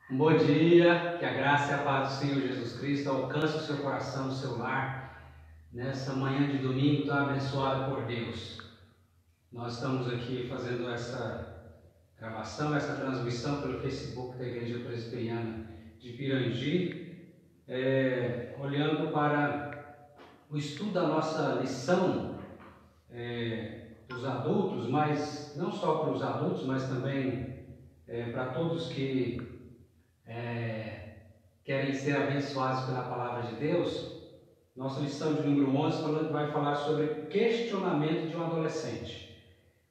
Um bom dia, que a graça e a paz do Senhor Jesus Cristo alcance o seu coração, o seu lar, nessa manhã de domingo tão abençoada por Deus. Nós estamos aqui fazendo essa gravação, essa transmissão pelo Facebook da Igreja Presbiteriana de Pirangi, olhando para o estudo da nossa lição dos adultos, mas não só para os adultos, mas também para todos que querem ser abençoados pela palavra de Deus. Nossa lição de número 11 vai falar sobre questionamento de um adolescente.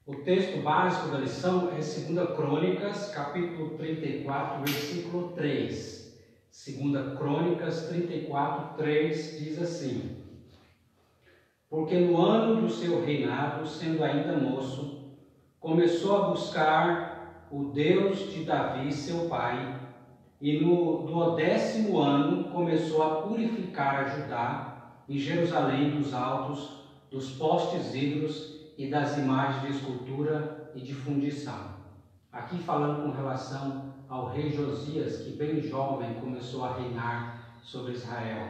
O texto básico da lição é 2 Crônicas, capítulo 34, versículo 3. 2 Crônicas 34, 3 diz assim: Porque no ano do seu reinado, sendo ainda moço, começou a buscar o Deus de Davi, seu pai, e no 10º ano começou a purificar Judá e Jerusalém dos altos, dos postes ídolos e das imagens de escultura e de fundição. Aqui falando com relação ao rei Josias, que bem jovem começou a reinar sobre Israel.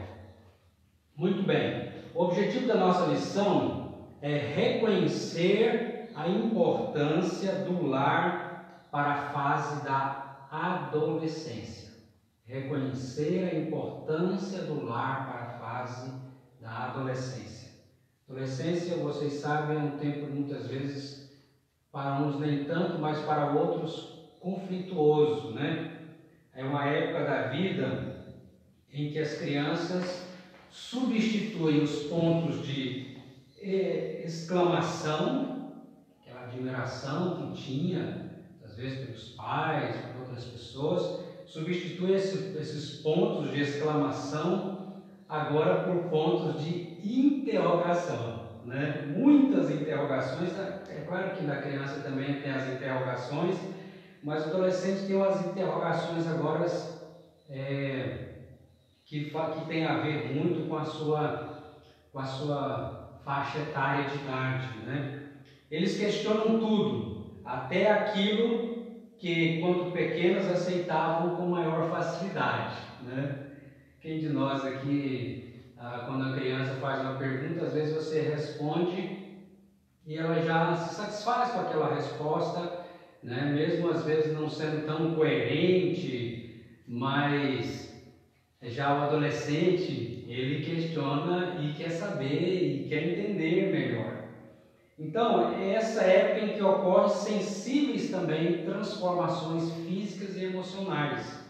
Muito bem, o objetivo da nossa lição é reconhecer a importância do lar para a fase da adolescência. Reconhecer a importância do lar para a fase da adolescência. Adolescência, vocês sabem, é um tempo muitas vezes, para uns nem tanto, mas para outros conflituoso, né? É uma época da vida em que as crianças substituem os pontos de exclamação, aquela admiração que tinha, às vezes pelos pais, por outras pessoas, substitui esses pontos de exclamação agora por pontos de interrogação, né? Muitas interrogações. É claro que na criança também tem as interrogações, mas o adolescente tem umas interrogações agora que tem a ver muito com a sua faixa etária de idade, né? Eles questionam tudo, até aquilo que, quando pequenos, aceitavam com maior facilidade, né? Quem de nós aqui, quando a criança faz uma pergunta, às vezes você responde e ela já se satisfaz com aquela resposta, né? Mesmo às vezes não sendo tão coerente, mas já o adolescente, ele questiona e quer saber e quer entender melhor. Então, é essa época em que ocorrem sensíveis também transformações físicas e emocionais.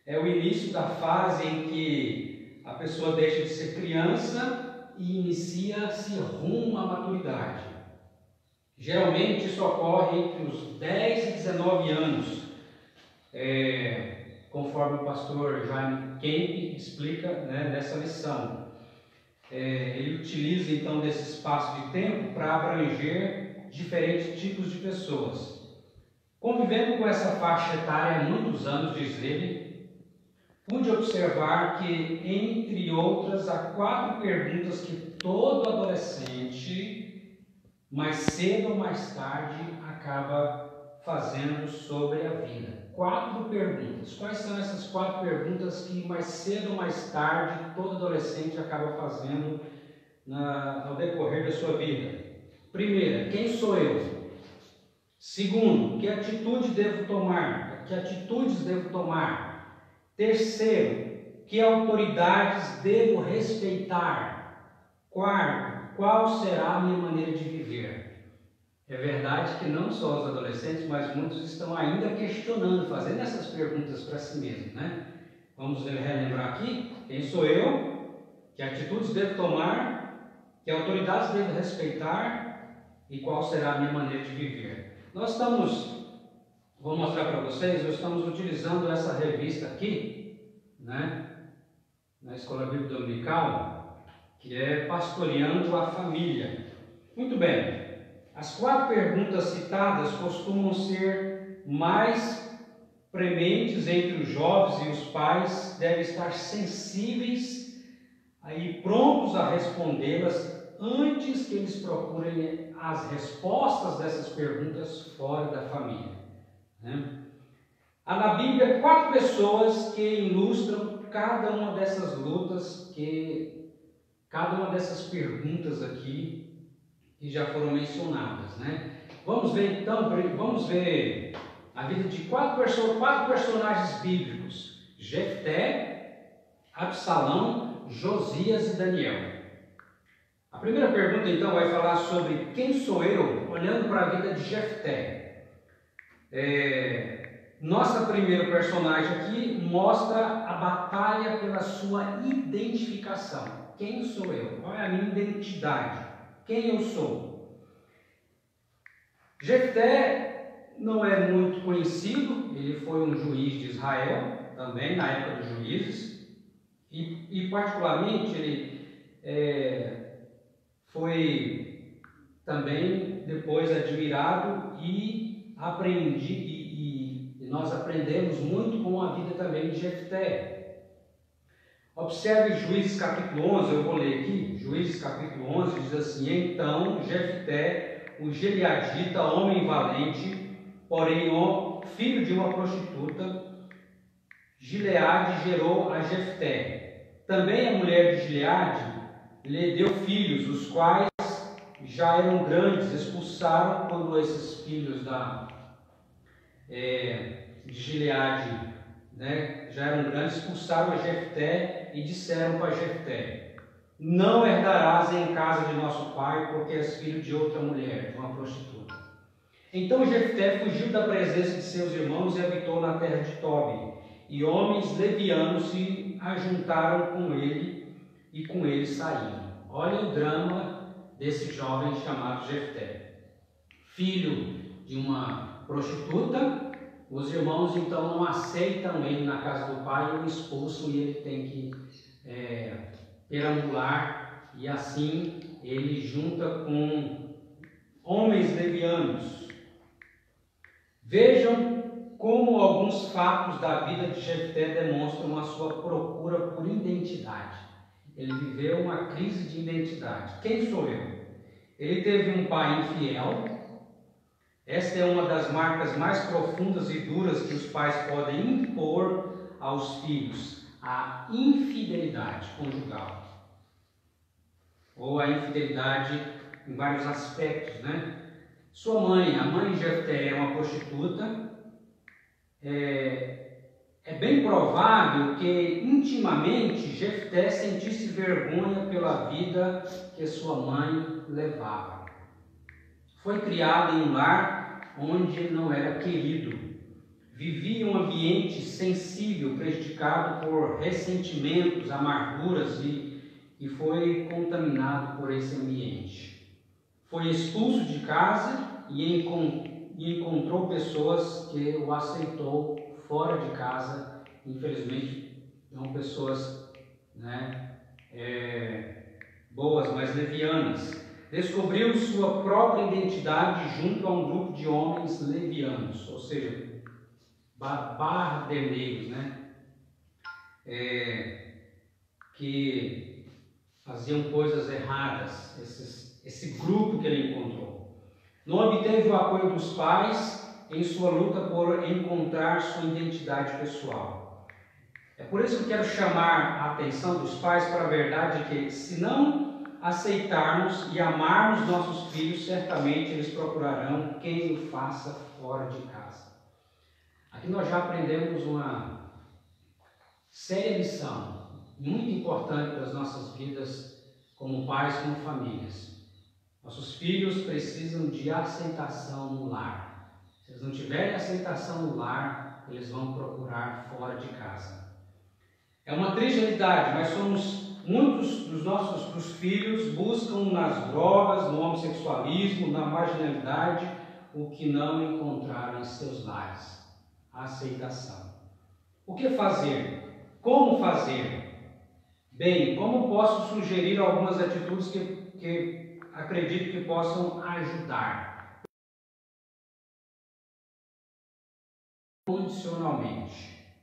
É o início da fase em que a pessoa deixa de ser criança e inicia-se rumo à maturidade. Geralmente isso ocorre entre os 10 e 19 anos, conforme o pastor Jaime Kemp explica, né, nessa lição. Ele utiliza então desse espaço de tempo para abranger diferentes tipos de pessoas. Convivendo com essa faixa etária há muitos anos, diz ele, pude observar que, entre outras, há 4 perguntas que todo adolescente, mais cedo ou mais tarde, acaba fazendo sobre a vida. 4 perguntas. Quais são essas 4 perguntas que mais cedo ou mais tarde todo adolescente acaba fazendo ao decorrer da sua vida? Primeira, quem sou eu? Segundo, que atitude devo tomar? Que atitudes devo tomar? Terceiro, que autoridades devo respeitar? Quarto, qual será a minha maneira de viver? É verdade que não só os adolescentes, mas muitos estão ainda questionando, fazendo essas perguntas para si mesmos, né? Vamos relembrar aqui: quem sou eu? Que atitudes devo tomar? Que autoridades devo respeitar? E qual será a minha maneira de viver? Vou mostrar para vocês, nós estamos utilizando essa revista aqui, né? Na Escola Bíblica Dominical, que é Pastoreando a Família. Muito bem. As 4 perguntas citadas costumam ser mais prementes entre os jovens, e os pais devem estar sensíveis e prontos a respondê-las antes que eles procurem as respostas dessas perguntas fora da família, né? Há na Bíblia 4 pessoas que ilustram cada uma dessas lutas, cada uma dessas perguntas aqui que já foram mencionadas, né? Vamos ver então, a vida de 4 personagens bíblicos: Jefté, Absalão, Josias e Daniel. A primeira pergunta então vai falar sobre quem sou eu, olhando para a vida de Jefté. Nossa primeira personagem aqui mostra a batalha pela sua identificação. Quem sou eu? Qual é a minha identidade? Quem eu sou? Jefté não é muito conhecido, ele foi um juiz de Israel, também na época dos juízes, e particularmente ele foi também depois admirado e nós aprendemos muito com a vida também de Jefté. Observe Juízes capítulo 11, eu vou ler aqui. Juízes capítulo 11 diz assim: então Jefté, o gileadita, homem valente, porém filho de uma prostituta, Gileade gerou a Jefté. Também a mulher de Gileade lhe deu filhos, os quais já eram grandes. Expulsaram, quando esses filhos de Gileade, né, já eram grandes, expulsaram a Jefté e disseram para Jefté: não herdarás em casa de nosso pai, porque és filho de outra mulher, de uma prostituta. Então Jefté fugiu da presença de seus irmãos e habitou na terra de Tobi, e homens levianos se ajuntaram com ele e com ele saíram. Olha o drama desse jovem chamado Jefté, filho de uma prostituta. Os irmãos então não aceitam ele na casa do pai e o expulsam, e ele tem que perambular, e assim ele junta com homens levianos. Vejam como alguns fatos da vida de Jefté demonstram a sua procura por identidade. Ele viveu uma crise de identidade. Quem sou eu? Ele teve um pai infiel. Esta é uma das marcas mais profundas e duras que os pais podem impor aos filhos: a infidelidade conjugal, ou a infidelidade em vários aspectos, né? Sua mãe, a mãe de Jefté, é uma prostituta. É bem provável que intimamente Jefté sentisse vergonha pela vida que sua mãe levava. Foi criado em um lar onde não era querido. Vivia em um ambiente sensível, prejudicado por ressentimentos, amarguras, e foi contaminado por esse ambiente. Foi expulso de casa e encontrou pessoas que o aceitou fora de casa. Infelizmente, não pessoas, né, boas, mas levianas. Descobriu sua própria identidade junto a um grupo de homens levianos, ou seja, barderneiros, né, que faziam coisas erradas. Esse grupo que ele encontrou. Não obteve o apoio dos pais em sua luta por encontrar sua identidade pessoal. É por isso que eu quero chamar a atenção dos pais para a verdade que, se não aceitarmos e amarmos nossos filhos, certamente eles procurarão quem o faça fora de casa. Aqui nós já aprendemos uma séria lição, muito importante para as nossas vidas como pais, como famílias. Nossos filhos precisam de aceitação no lar. Se eles não tiverem aceitação no lar, eles vão procurar fora de casa. É uma triste realidade, mas muitos dos filhos buscam nas drogas, no homossexualismo, na marginalidade, o que não encontraram em seus lares: a aceitação. O que fazer? Como fazer? Bem, como posso sugerir algumas atitudes que acredito que possam ajudar?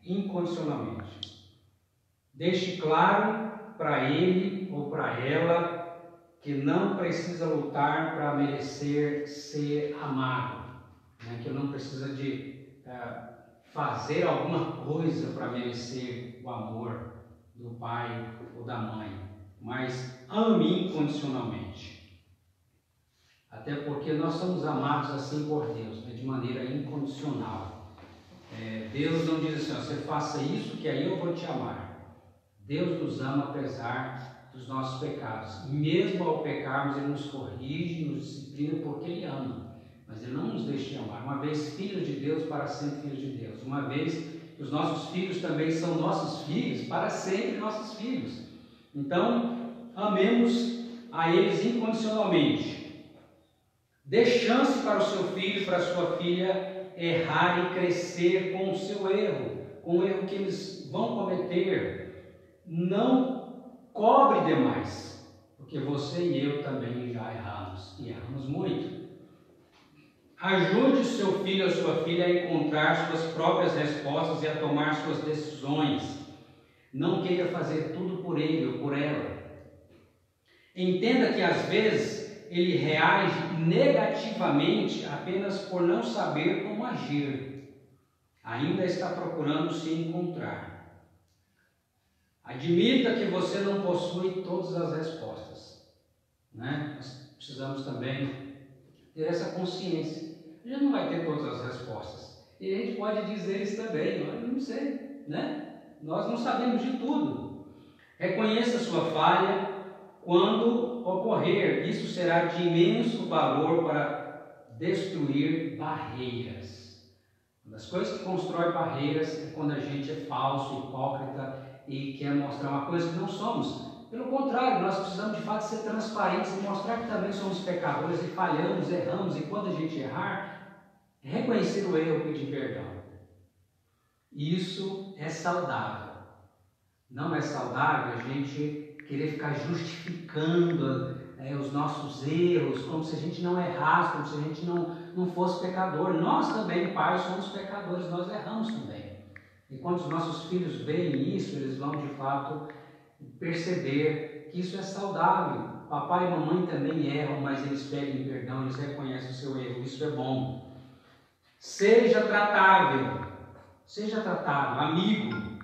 Incondicionalmente. Deixe claro para ele ou para ela que não precisa lutar para merecer ser amado, né? Que não precisa de fazer alguma coisa para merecer o amor do pai ou da mãe, mas ame incondicionalmente. Até porque nós somos amados assim por Deus, né, de maneira incondicional. Deus não diz assim, ó, você faça isso que aí eu vou te amar. Deus nos ama apesar dos nossos pecados. Mesmo ao pecarmos, Ele nos corrige, nos disciplina porque Ele ama. Mas Ele não nos deixa de amar. Uma vez filhos de Deus, para sempre filhos de Deus. Uma vez que os nossos filhos também são nossos filhos, para sempre nossos filhos. Então, amemos a eles incondicionalmente. Dê chance para o seu filho e para a sua filha errar e crescer com o seu erro, com o erro que eles vão cometer. Não cobre demais, porque você e eu também já erramos, e erramos muito. Ajude o seu filho ou a sua filha a encontrar suas próprias respostas e a tomar suas decisões. Não queira fazer tudo por ele ou por ela. Entenda que às vezes ele reage negativamente apenas por não saber como agir. Ainda está procurando se encontrar. Admita que você não possui todas as respostas, né? Nós precisamos também ter essa consciência. A gente não vai ter todas as respostas. E a gente pode dizer isso também, eu não sei, né? Nós não sabemos de tudo. Reconheça a sua falha quando ocorrer. Isso será de imenso valor para destruir barreiras. Uma das coisas que constrói barreiras é quando a gente é falso, hipócrita e quer mostrar uma coisa que não somos. Pelo contrário, nós precisamos de fato ser transparentes e mostrar que também somos pecadores e falhamos, erramos, e quando a gente errar, reconhecer o erro e pedir perdão. Isso é saudável. Não é saudável a gente querer ficar justificando os nossos erros, como se a gente não errasse, como se a gente não fosse pecador. Nós também, pais, somos pecadores, nós erramos também. E quando os nossos filhos veem isso, eles vão de fato perceber que isso é saudável. Papai e mamãe também erram, mas eles pedem perdão, eles reconhecem o seu erro, isso é bom. Seja tratável, amigo,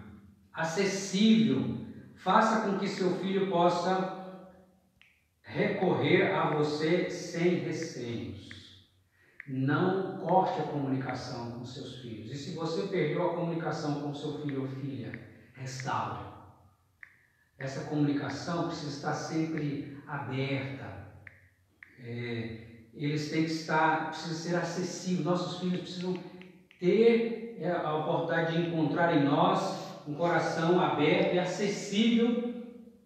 acessível. Faça com que seu filho possa recorrer a você sem receios. Não corte a comunicação com seus filhos. E se você perdeu a comunicação com seu filho ou filha, restaure. Essa comunicação precisa estar sempre aberta. Eles têm que precisa ser acessível. Nossos filhos precisam ter a oportunidade de encontrar em nós um coração aberto e acessível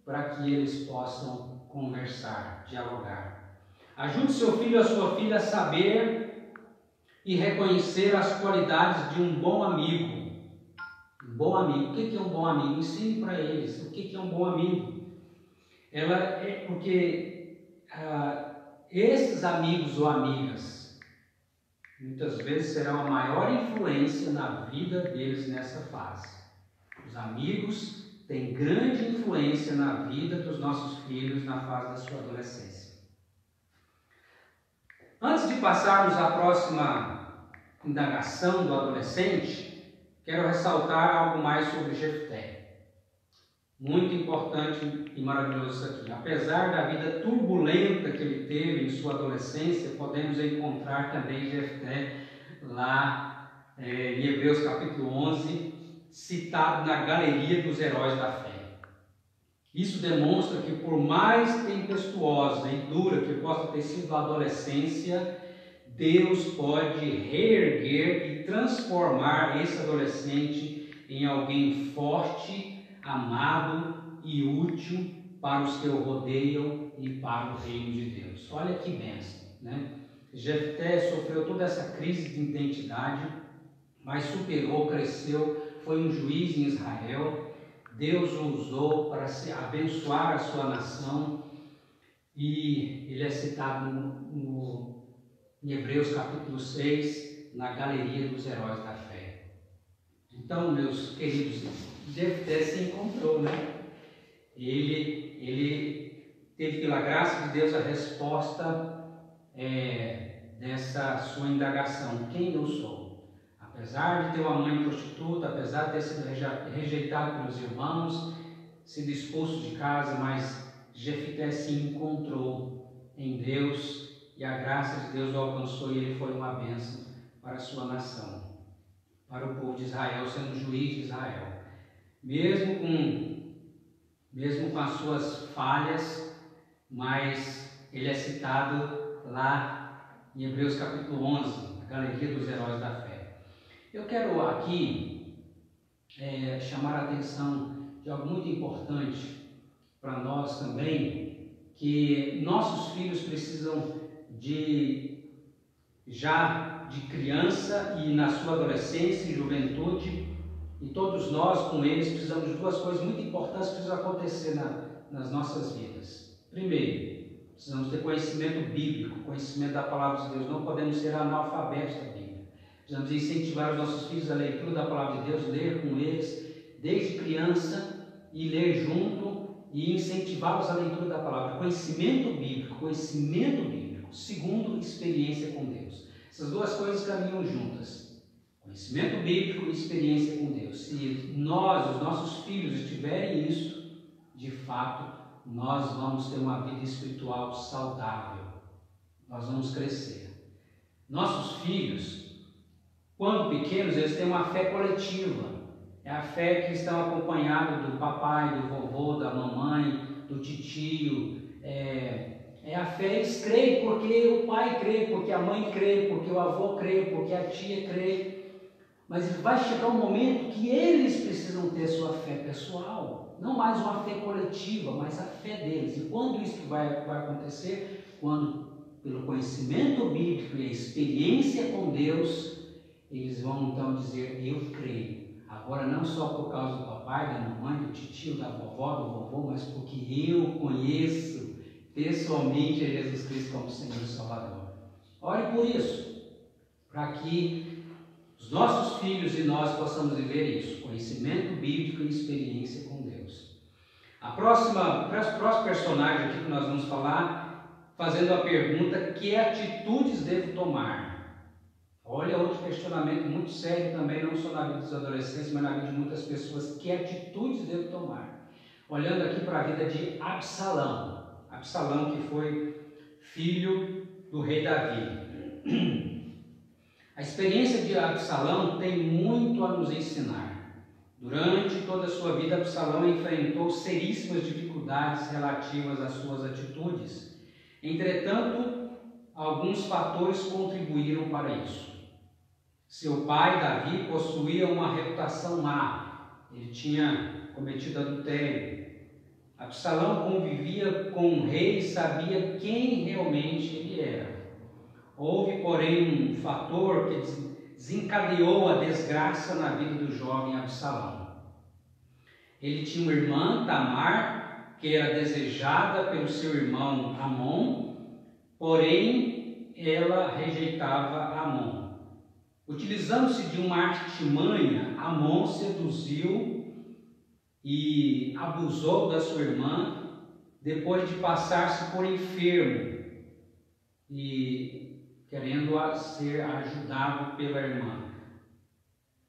para que eles possam conversar, dialogar. Ajude seu filho ou a sua filha a saber e reconhecer as qualidades de um bom amigo. Um bom amigo. O que é um bom amigo? Ensine para eles o que é um bom amigo. Porque esses amigos ou amigas muitas vezes serão a maior influência na vida deles nessa fase. Os amigos têm grande influência na vida dos nossos filhos na fase da sua adolescência. Antes de passarmos à próxima indagação do adolescente, quero ressaltar algo mais sobre Jefté. Muito importante e maravilhoso isso aqui. Apesar da vida turbulenta que ele teve em sua adolescência, podemos encontrar também Jefté lá em Hebreus capítulo 11, citado na galeria dos heróis da fé. Isso demonstra que por mais tempestuosa e dura que possa ter sido a adolescência, Deus pode reerguer e transformar esse adolescente em alguém forte, amado e útil para os que o rodeiam e para o reino de Deus. Olha que bênção, né? Jefté sofreu toda essa crise de identidade, mas superou, cresceu, foi um juiz em Israel. Deus o usou para abençoar a sua nação e ele é citado em Hebreus capítulo 6, na galeria dos heróis da fé. Então, meus queridos, Jefté se encontrou, né? Ele teve pela graça de Deus a resposta dessa sua indagação: quem eu sou? A Apesar de ter uma mãe prostituta, apesar de ter sido rejeitado pelos irmãos, sido expulso de casa, mas Jefité se encontrou em Deus e a graça de Deus o alcançou e ele foi uma bênção para a sua nação, para o povo de Israel, sendo juiz de Israel. Mesmo com as suas falhas, mas ele é citado lá em Hebreus capítulo 11, a galeria dos heróis da fé. Eu quero aqui chamar a atenção de algo muito importante para nós também, que nossos filhos precisam já de criança e na sua adolescência e juventude, e todos nós com eles precisamos de duas coisas muito importantes que precisam acontecer nas nossas vidas. Primeiro, precisamos ter conhecimento bíblico, conhecimento da palavra de Deus. Não podemos ser analfabetos da Bíblia. Precisamos incentivar os nossos filhos a leitura da palavra de Deus, ler com eles desde criança e ler junto e incentivá-los à leitura da palavra. Conhecimento bíblico. Segundo, experiência com Deus. Essas duas coisas caminham juntas. Conhecimento bíblico e experiência com Deus. Se nós, os nossos filhos, tiverem isso, de fato, nós vamos ter uma vida espiritual saudável. Nós vamos crescer. Nossos filhos, quando pequenos, eles têm uma fé coletiva. É a fé que estão acompanhados do papai, do vovô, da mamãe, do titio. É a fé, eles creem porque o pai crê, porque a mãe crê, porque o avô crê, porque a tia crê. Mas vai chegar um momento que eles precisam ter sua fé pessoal. Não mais uma fé coletiva, mas a fé deles. E quando isso vai acontecer? Quando, pelo conhecimento bíblico e a experiência com Deus, eles vão então dizer: eu creio. Agora não só por causa do papai, da mamãe, do tio, da vovó, do vovô, mas porque eu conheço pessoalmente a Jesus Cristo como Senhor e Salvador. Ore por isso, para que os nossos filhos e nós possamos viver isso, conhecimento bíblico e experiência com Deus. O próximo personagem aqui que nós vamos falar, fazendo a pergunta: que atitudes devo tomar? Olha, outro questionamento muito sério também, não só na vida dos adolescentes, mas na vida de muitas pessoas. Que atitudes devo tomar? Olhando aqui para a vida de Absalão. Absalão, que foi filho do rei Davi. A experiência de Absalão tem muito a nos ensinar. Durante toda a sua vida, Absalão enfrentou seríssimas dificuldades relativas às suas atitudes. Entretanto, alguns fatores contribuíram para isso. Seu pai, Davi, possuía uma reputação má. Ele tinha cometido adultério. Absalão convivia com o rei e sabia quem realmente ele era. Houve, porém, um fator que desencadeou a desgraça na vida do jovem Absalão. Ele tinha uma irmã, Tamar, que era desejada pelo seu irmão Amon, porém ela rejeitava Amon. Utilizando-se de uma artimanha, Amon seduziu e abusou da sua irmã, depois de passar-se por enfermo e querendo ser ajudado pela irmã.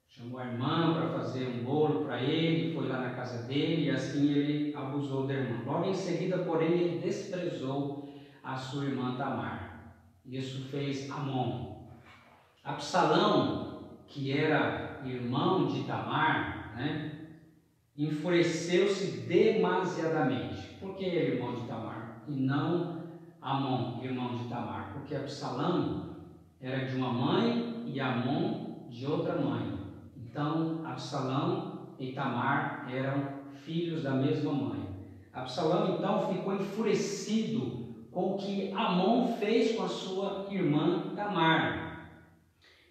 Chamou a irmã para fazer um bolo para ele, foi lá na casa dele e assim ele abusou da irmã. Logo em seguida, porém, ele desprezou a sua irmã Tamar. Isso fez Amon. Absalão, que era irmão de Tamar, enfureceu-se demasiadamente. Por que ele é irmão de Tamar e não Amon, irmão de Tamar? Porque Absalão era de uma mãe e Amon de outra mãe. Então, Absalão e Tamar eram filhos da mesma mãe. Absalão, então, ficou enfurecido com o que Amon fez com a sua irmã Tamar.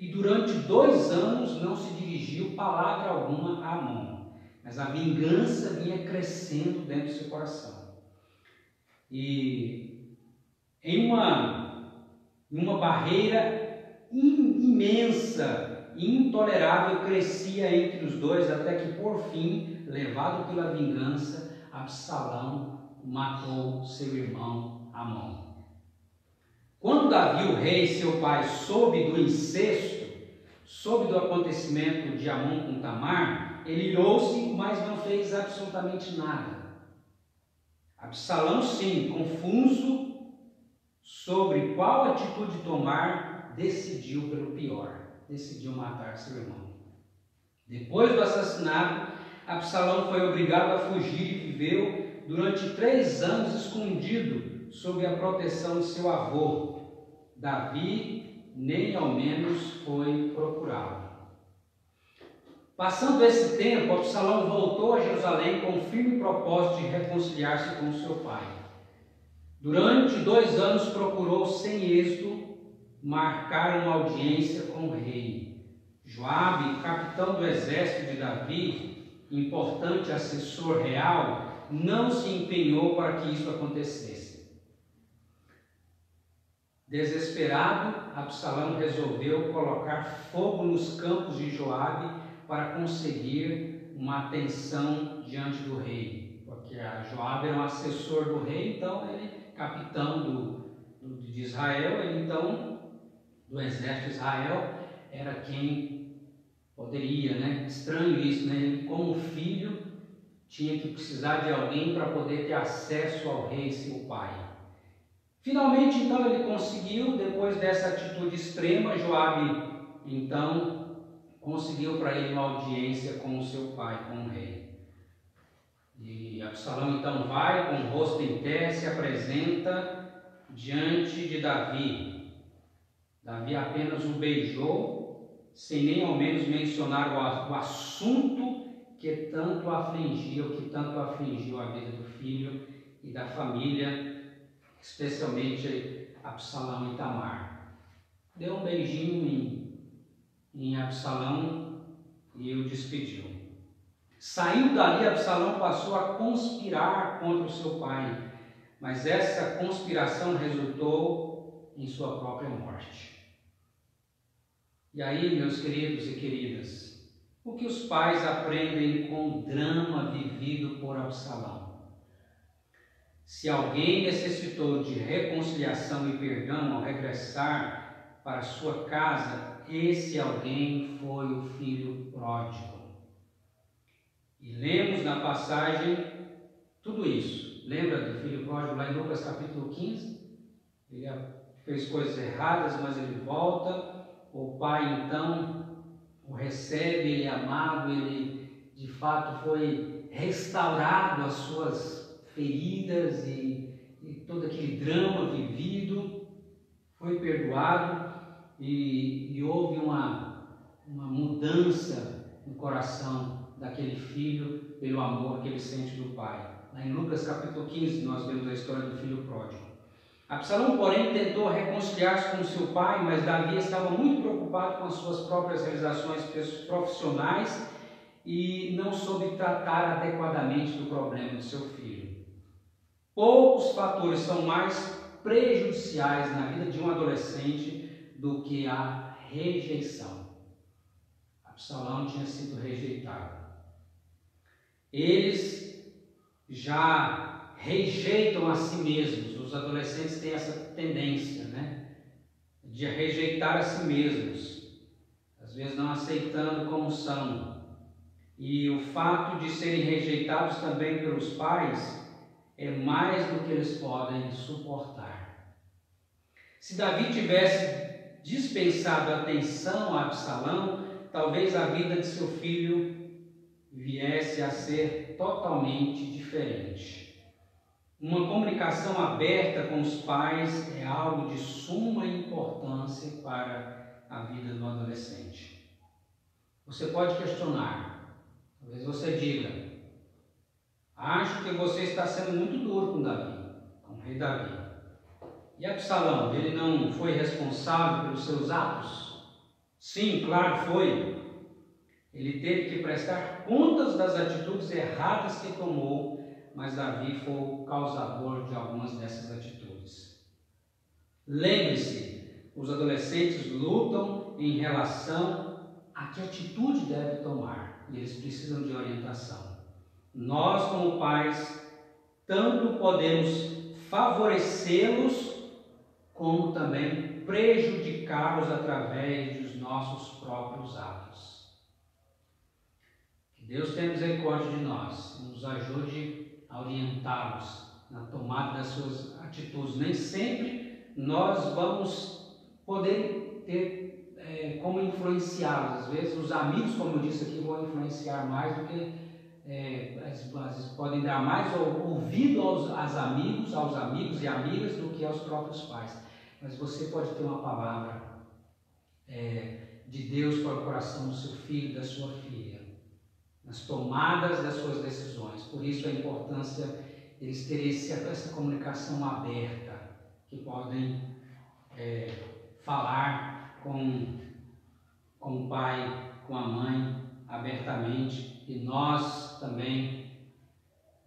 E durante 2 anos não se dirigiu palavra alguma a Amon. Mas a vingança vinha crescendo dentro do seu coração. E em uma barreira imensa, intolerável, crescia entre os dois, até que por fim, levado pela vingança, Absalão matou seu irmão Amon. Quando Davi, o rei, seu pai, soube do incesto, soube do acontecimento de Amon com Tamar, ele irou-se, mas não fez absolutamente nada. Absalão, sim, confuso sobre qual atitude tomar, decidiu pelo pior, decidiu matar seu irmão. Depois do assassinato, Absalão foi obrigado a fugir e viveu durante 3 anos escondido sob a proteção de seu avô. Davi nem ao menos foi procurá-lo. Passando esse tempo, Absalão voltou a Jerusalém com o firme propósito de reconciliar-se com seu pai. Durante 2 anos procurou, sem êxito, marcar uma audiência com o rei. Joabe, capitão do exército de Davi, importante assessor real, não se empenhou para que isso acontecesse. Desesperado, Absalão resolveu colocar fogo nos campos de Joabe para conseguir uma atenção diante do rei, porque Joabe era um assessor do rei, então ele, capitão de Israel, ele então, do exército de Israel, era quem poderia, né? Estranho isso, né? Ele, como filho, tinha que precisar de alguém para poder ter acesso ao rei, seu pai. Finalmente, então, ele conseguiu, depois dessa atitude extrema, Joabe, então, conseguiu para ele uma audiência com o seu pai, com o rei. E Absalão, então, vai, com o rosto em terra, se apresenta diante de Davi. Davi apenas o beijou, sem nem ao menos mencionar o assunto que tanto afligiu a vida do filho e da família, especialmente Absalão e Tamar. Deu um beijinho em Absalão e o despediu. Saiu dali, Absalão passou a conspirar contra o seu pai, mas essa conspiração resultou em sua própria morte. E aí, meus queridos e queridas, o que os pais aprendem com o drama vivido por Absalão? Se alguém necessitou de reconciliação e perdão ao regressar para sua casa, esse alguém foi o filho pródigo. E lemos na passagem tudo isso. Lembra do filho pródigo lá em Lucas capítulo 15? Ele fez coisas erradas, mas ele volta. O pai então o recebe, ele é amado, ele de fato foi restaurado às suas feridas e todo aquele drama vivido, foi perdoado e houve uma mudança no coração daquele filho pelo amor que ele sente do pai. Lá em Lucas capítulo 15 nós vemos a história do filho pródigo. Absalão, porém, tentou reconciliar-se com seu pai, mas Davi estava muito preocupado com as suas próprias realizações profissionais e não soube tratar adequadamente do problema de seu filho. Poucos fatores são mais prejudiciais na vida de um adolescente do que a rejeição. Absalão tinha sido rejeitado. Eles já rejeitam a si mesmos. Os adolescentes têm essa tendência, né, de rejeitar a si mesmos, às vezes não aceitando como são. E o fato de serem rejeitados também pelos pais é mais do que eles podem suportar. Se Davi tivesse dispensado atenção a Absalão, talvez a vida de seu filho viesse a ser totalmente diferente. Uma comunicação aberta com os pais é algo de suma importância para a vida do adolescente. Você pode questionar, talvez você diga: acho que você está sendo muito duro com Davi, com o rei Davi. E Absalão, ele não foi responsável pelos seus atos? Sim, claro foi. Ele teve que prestar contas das atitudes erradas que tomou, mas Davi foi o causador de algumas dessas atitudes. Lembre-se, os adolescentes lutam em relação a que atitude deve tomar, e eles precisam de orientação. Nós, como pais, tanto podemos favorecê-los, como também prejudicá-los através dos nossos próprios atos. Que Deus tenha misericórdia de nós e nos ajude a orientá-los na tomada das suas atitudes. Nem sempre nós vamos poder ter como influenciá-los. Às vezes os amigos, como eu disse aqui, vão influenciar mais do que às vezes podem dar mais ouvido aos amigos e amigas do que aos próprios pais. Mas você pode ter uma palavra de Deus para o coração do seu filho, da sua filha, nas tomadas das suas decisões. Por isso a importância deles terem essa comunicação aberta, que podem falar com o pai, com a mãe, abertamente, e nós também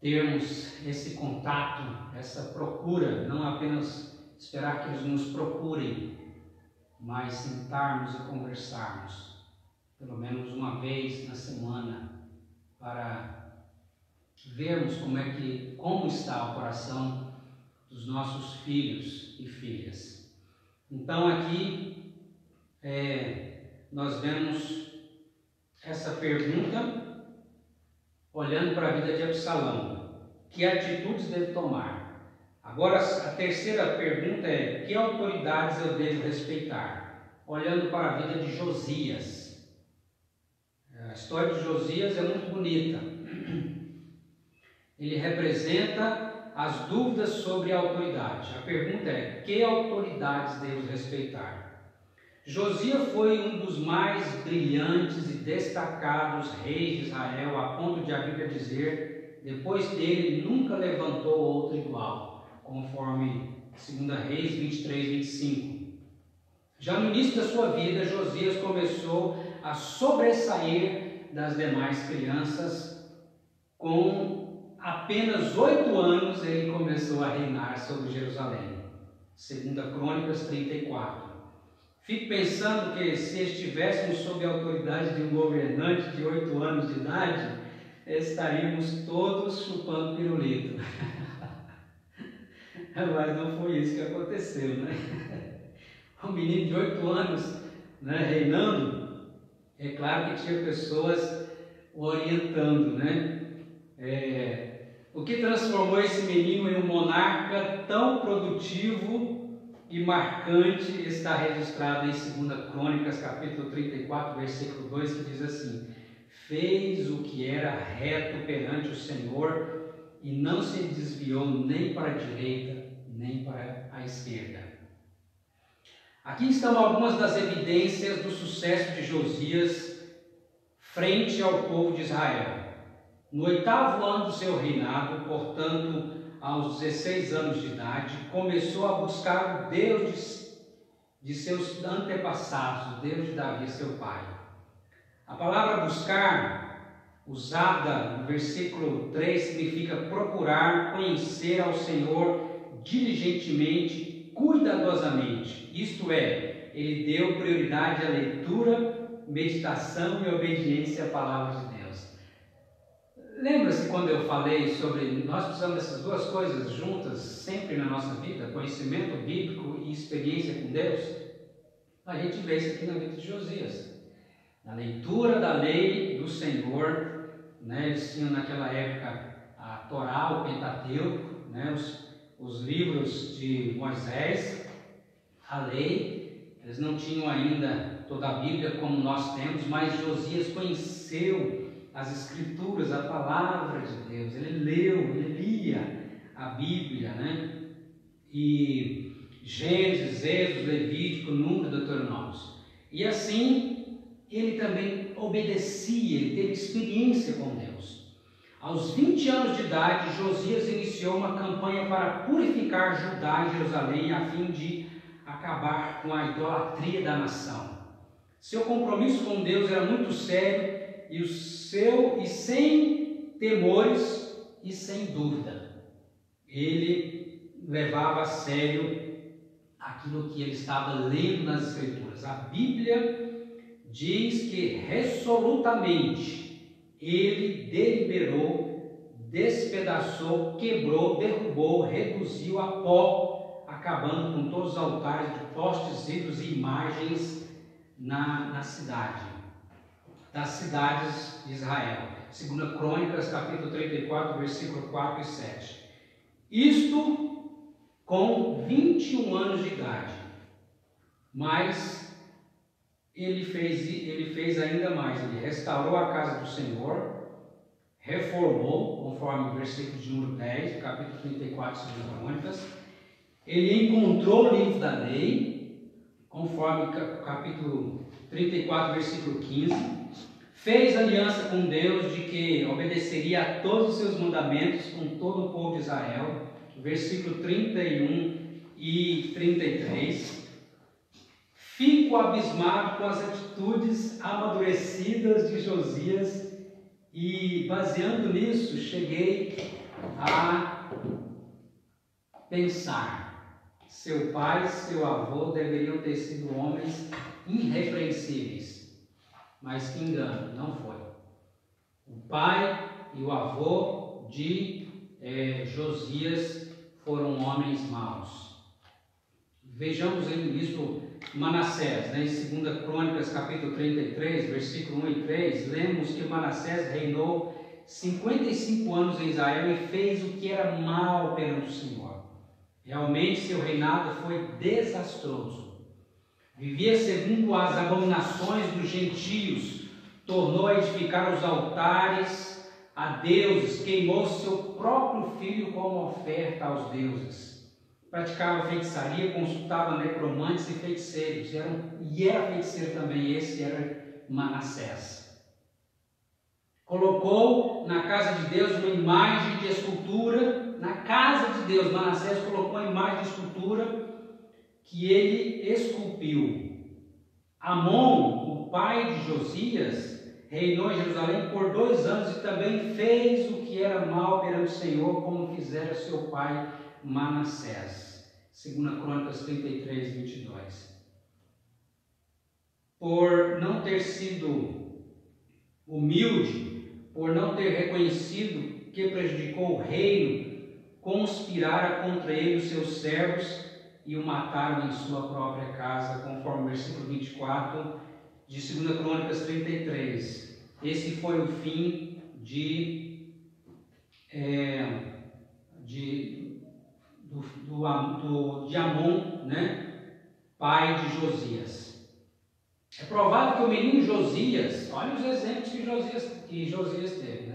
termos esse contato, essa procura, não apenas esperar que eles nos procurem, mas sentarmos e conversarmos, pelo menos uma vez na semana, para vermos como está o coração dos nossos filhos e filhas. Então aqui nós vemos essa pergunta olhando para a vida de Absalão. Que atitudes deve tomar? Agora a terceira pergunta é: que autoridades eu devo respeitar? Olhando para a vida de Josias. A história de Josias é muito bonita. Ele representa as dúvidas sobre a autoridade. A pergunta é: que autoridades devo respeitar? Josias foi um dos mais brilhantes e destacados reis de Israel, a ponto de a Bíblia dizer: depois dele nunca levantou outro igual, conforme 2 Reis 23, 25. Já no início da sua vida, Josias começou a sobressair das demais crianças. Com apenas 8 anos, ele começou a reinar sobre Jerusalém. 2 Crônicas 34. Fico pensando que se estivéssemos sob a autoridade de um governante de 8 anos de idade, estaríamos todos chupando pirulito. Mas não foi isso que aconteceu, né? Um menino de 8 anos, né, reinando, é claro que tinha pessoas o orientando, né? O que transformou esse menino em um monarca tão produtivo e marcante está registrado em 2 Crônicas, capítulo 34, versículo 2, que diz assim: fez o que era reto perante o Senhor e não se desviou nem para a direita, nem para a esquerda. Aqui estão algumas das evidências do sucesso de Josias frente ao povo de Israel. No 8º ano do seu reinado, portanto, aos 16 anos de idade, começou a buscar o Deus de seus antepassados, o Deus de Davi, seu pai. A palavra buscar, usada no versículo 3, significa procurar conhecer ao Senhor diligentemente, cuidadosamente. Isto é, ele deu prioridade à leitura, meditação e obediência à palavra de Deus. Lembra-se quando eu falei sobre nós precisamos dessas duas coisas juntas sempre na nossa vida, conhecimento bíblico e experiência com Deus? A gente vê isso aqui na vida de Josias. Na leitura da lei do Senhor, né, eles tinham naquela época a Torá, o Pentateuco, né, os livros de Moisés, a lei. Eles não tinham ainda toda a Bíblia como nós temos, mas Josias conheceu as Escrituras, a palavra de Deus. Ele leu, ele lia a Bíblia, né? E Gênesis, Êxodo, Levítico, Número, Deuteronômios. E assim, ele também obedecia, ele teve experiência com Deus. Aos 20 anos de idade, Josias iniciou uma campanha para purificar Judá e Jerusalém, a fim de acabar com a idolatria da nação. Seu compromisso com Deus era muito sério e sem temores e sem dúvida. Ele levava a sério aquilo que ele estava lendo nas Escrituras. A Bíblia diz que resolutamente ele deliberou, despedaçou, quebrou, derrubou, reduziu a pó, acabando com todos os altares de postes, ídolos e imagens na cidade, das cidades de Israel. 2 Crônicas, capítulo 34, versículo 4 e 7. Isto com 21 anos de idade. Mas ele fez ainda mais. Ele restaurou a casa do Senhor, reformou, conforme o versículo de número 10, capítulo 34, 2 Crônicas. Ele encontrou o livro da lei, conforme o capítulo 34, versículo 15. Fez aliança com Deus de que obedeceria a todos os seus mandamentos com todo o povo de Israel, versículo 31 e 33. Fico abismado com as atitudes amadurecidas de Josias e, baseando nisso, cheguei a pensar: seu pai e seu avô deveriam ter sido homens irrepreensíveis. Mas que engano, não foi. O pai e o avô de Josias foram homens maus. Vejamos isso, Manassés, em 2 Crônicas, capítulo 33, versículo 1 e 3, lemos que Manassés reinou 55 anos em Israel e fez o que era mal perante o Senhor. Realmente seu reinado foi desastroso. Vivia segundo as abominações dos gentios, tornou a edificar os altares a deuses, queimou seu próprio filho como oferta aos deuses. Praticava feitiçaria, consultava necromantes e feiticeiros. E era feiticeiro também, esse era Manassés. Colocou na casa de Deus uma imagem de escultura. Na casa de Deus, Manassés colocou uma imagem de escultura que ele esculpiu. Amon, o pai de Josias, reinou em Jerusalém por 2 anos e também fez o que era mal perante o Senhor, como fizera seu pai Manassés. 2 Crônicas 33, 22. Por não ter sido humilde, por não ter reconhecido que prejudicou o reino, conspirara contra ele os seus servos e o mataram em sua própria casa, conforme o versículo 24 de 2 Crônicas 33. Esse foi o fim de Amon, pai de Josias. É provável que o menino Josias, olha os exemplos que Josias teve,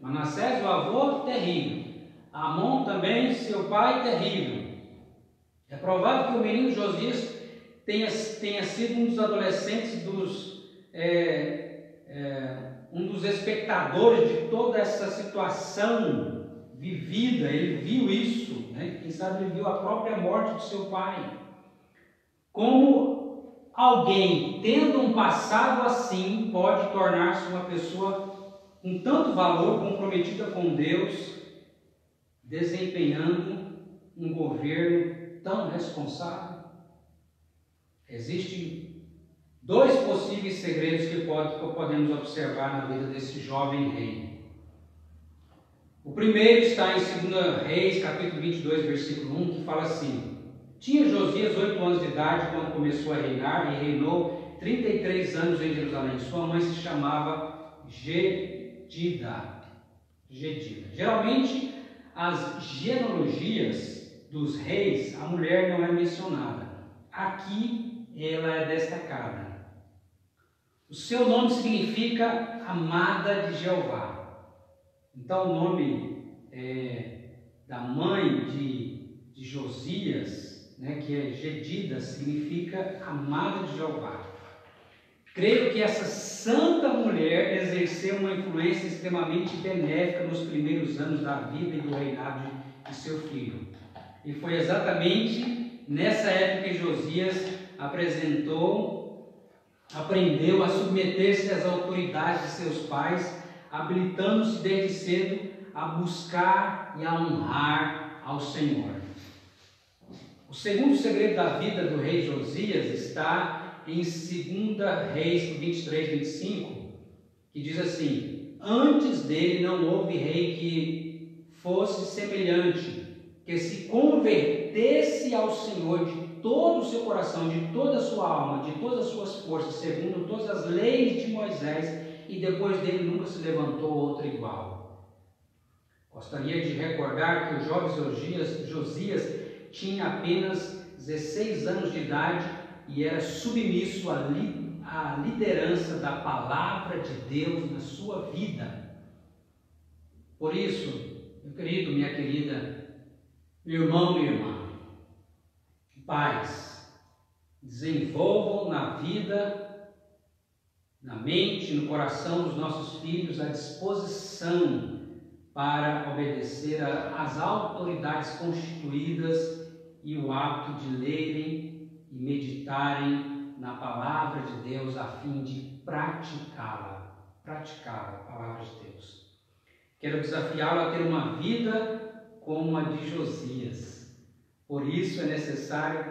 Manassés, o avô, terrível. Amon também, seu pai, terrível. É provável que o menino Josias tenha sido um dos adolescentes, um dos espectadores de toda essa situação vivida. Ele viu isso, quem sabe ele viu a própria morte de seu pai. Como alguém, tendo um passado assim, pode tornar-se uma pessoa com tanto valor, comprometida com Deus, desempenhando um governo tão responsável? Existem 2 possíveis segredos que podemos observar na vida desse jovem rei. O primeiro está em 2 Reis, capítulo 22, versículo 1, que fala assim: tinha Josias 8 anos de idade quando começou a reinar e reinou 33 anos em Jerusalém. Sua mãe se chamava Gedida. Geralmente, as genealogias dos reis, a mulher não é mencionada. Aqui ela é destacada. O seu nome significa amada de Jeová. Então o nome da mãe de Josias, que é Gedida, significa amada de Jeová. Creio que essa santa mulher exerceu uma influência extremamente benéfica nos primeiros anos da vida e do reinado de seu filho. E foi exatamente nessa época que Josias aprendeu a submeter-se às autoridades de seus pais, habilitando-se desde cedo a buscar e a honrar ao Senhor. O segundo segredo da vida do rei Josias está em 2 Reis 23, 25, que diz assim: antes dele não houve rei que fosse semelhante, que se convertesse ao Senhor de todo o seu coração, de toda a sua alma, de todas as suas forças, segundo todas as leis de Moisés, e depois dele nunca se levantou outro igual. Gostaria de recordar que o jovem Josias tinha apenas 16 anos de idade e era submisso à liderança da palavra de Deus na sua vida. Por isso, meu querido, minha querida, meu irmão, minha irmã, pais, desenvolvam na vida, na mente, no coração dos nossos filhos a disposição para obedecer às autoridades constituídas e o hábito de lerem e meditarem na palavra de Deus a fim de praticar a palavra de Deus. Quero desafiá-lo a ter uma vida como a de Josias. Por isso é necessário,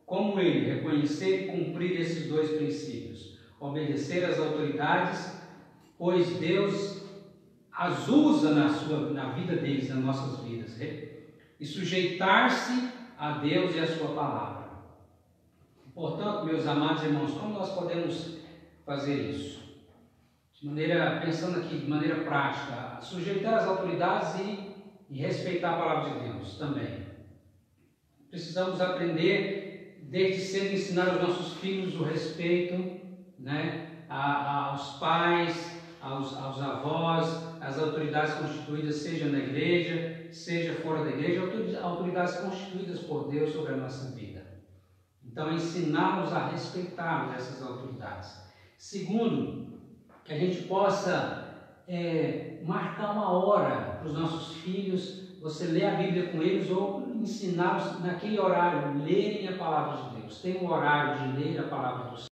como ele, reconhecer e cumprir esses dois princípios. Obedecer às autoridades, pois Deus as usa na vida deles, nas nossas vidas. E sujeitar-se a Deus e a sua palavra. Portanto, meus amados irmãos, como nós podemos fazer isso? Pensando aqui de maneira prática, sujeitar as autoridades e respeitar a palavra de Deus também. Precisamos aprender desde cedo, ensinar aos nossos filhos o respeito, aos pais, aos avós, às autoridades constituídas, seja na igreja, seja fora da igreja, autoridades constituídas por Deus sobre a nossa vida. Então, ensiná-los a respeitar essas autoridades. Segundo, que a gente possa marcar uma hora para os nossos filhos, você ler a Bíblia com eles ou ensiná-los naquele horário, lerem a palavra de Deus. Tem um horário de ler a palavra do Senhor.